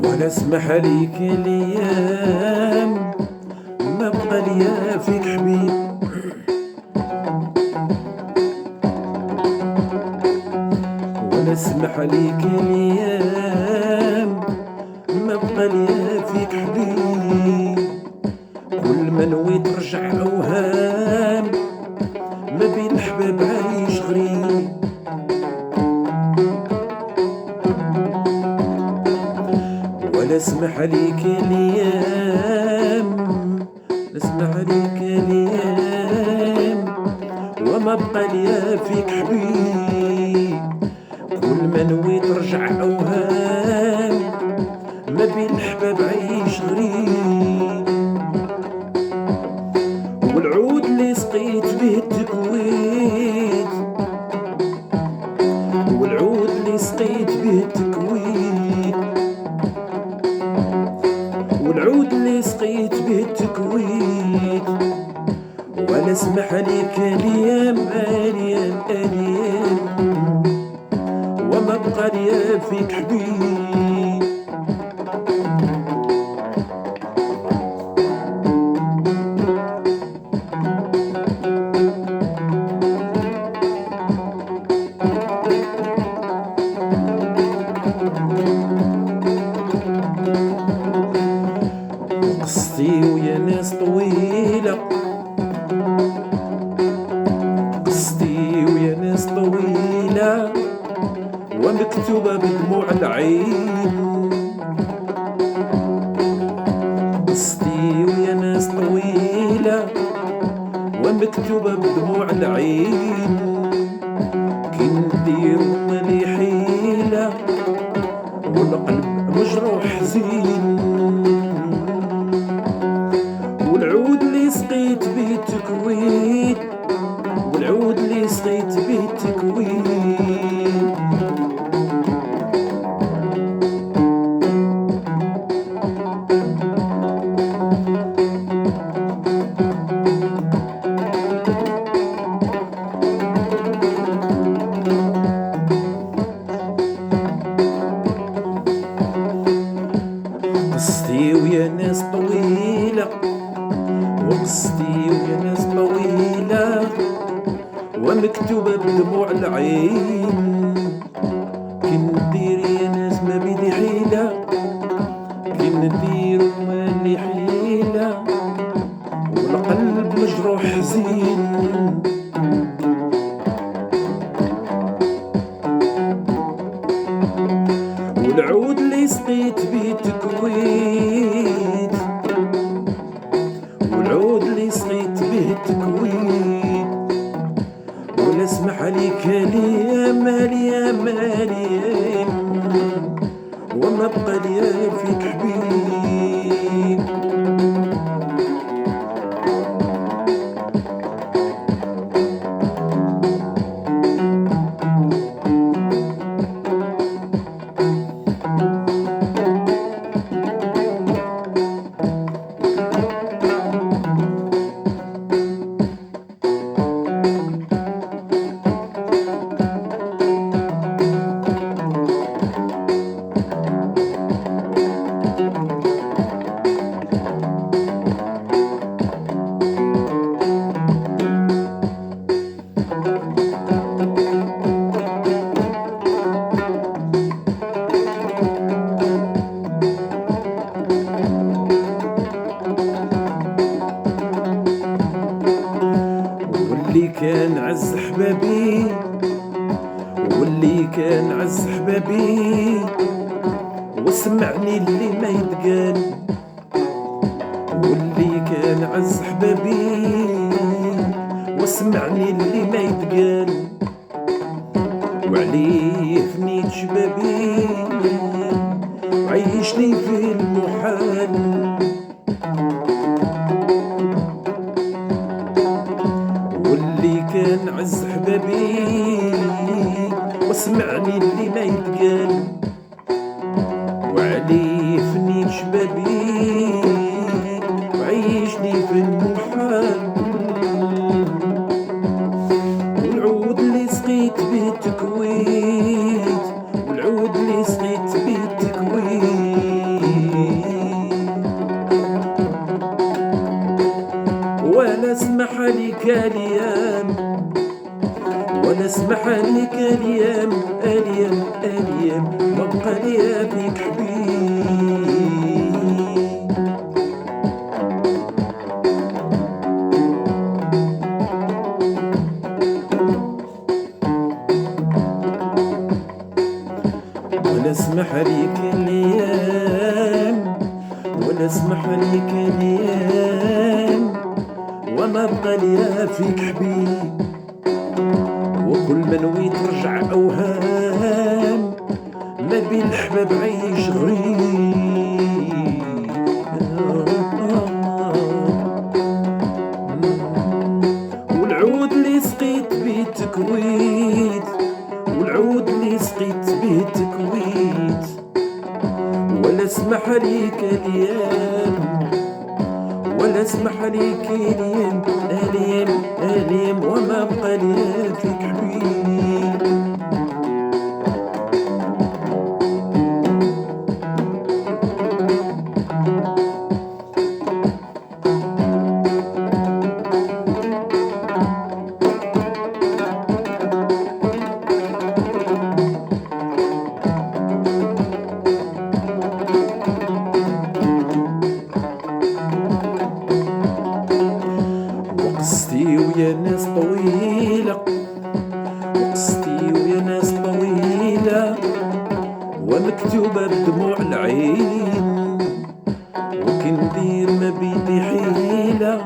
ولا اسمح ليك الايام ما بقى ليا فيك حبيب، ولا اسمح ليك الايام ما بقى ليا فيك حبيب. كل ما نويت ترجع اوهام ما بين الحباب عايش غريب. ولا اسمح ليك الايام، لا اسمح ليك الايام وما بقى ليا فيك حبيب. كل ما نويت ترجع اوهام ما بين الحباب عايش غريب. والعود اللي سقيت به التكويت، والعود اللي سقيت به التكويت، والعود اللي سقيت به التكويت. ولا اسمح ليك الايام الايام الايام وما بقى ليا فيك حبيب. قصتي ويا ناس طويلة، قصتي ويا ناس طويلة ومكتوبة بدموع العين. قصتي ويا ناس طويلة ومكتوبة بدموع العين. كي ندير مالي حيلة والقلب مجروح حزين. والعود اللي سقيت به التكوين، والعود اللي سقيت به التكوين. قصتي ويا ناس طويلة، وقصتي ويا ناس طويلة ومكتوبة بدموع العين. كي ندير يا ناس ما بيدي حيلة، كي ندير مالي حيلة والقلب مجروح حزين. والعود اللي سقيت به التكويت، والعود اللي سقيت به التكويت. ولا اسمح ليك الايام حبابي واللي كان عز حبابي وسمعني اللي ما يتقال، واللي كان عز حبابي وسمعني اللي ما يتقال، وعليه فنيت شبابي وعيشني في المحال. واللي كان عز حبابي وسمعني اللي ما يتقال، وعليه فنيت شبابي وعيشني في المحال. والعود اللي سقيت بيه التكويت، والعود اللي سقيت بيه التكويت، ولا اسمح لك الايام، ولا اسمح لك الايام، الايام ما بقى ليا بيك حبيب. ولا اسمح لك الايام، ولا اسمح لك الايام وما بقى ليا فيك حبيب. وكل ما نويت رجع اوهام ما بين الحباب عيش غريب. والعود اللي سقيت بيه التكويت، والعود اللي سقيت بيه التكويت، ولا اسمح ليك الايام، ولا اسمح ليك الايام، الايام وما بقى ليا فيك حبيب. وقصتي ويا ناس طويلة، وقصتي ويا ناس طويلة ومكتوبة بدموع العين، وكندير ما بيدي حيلة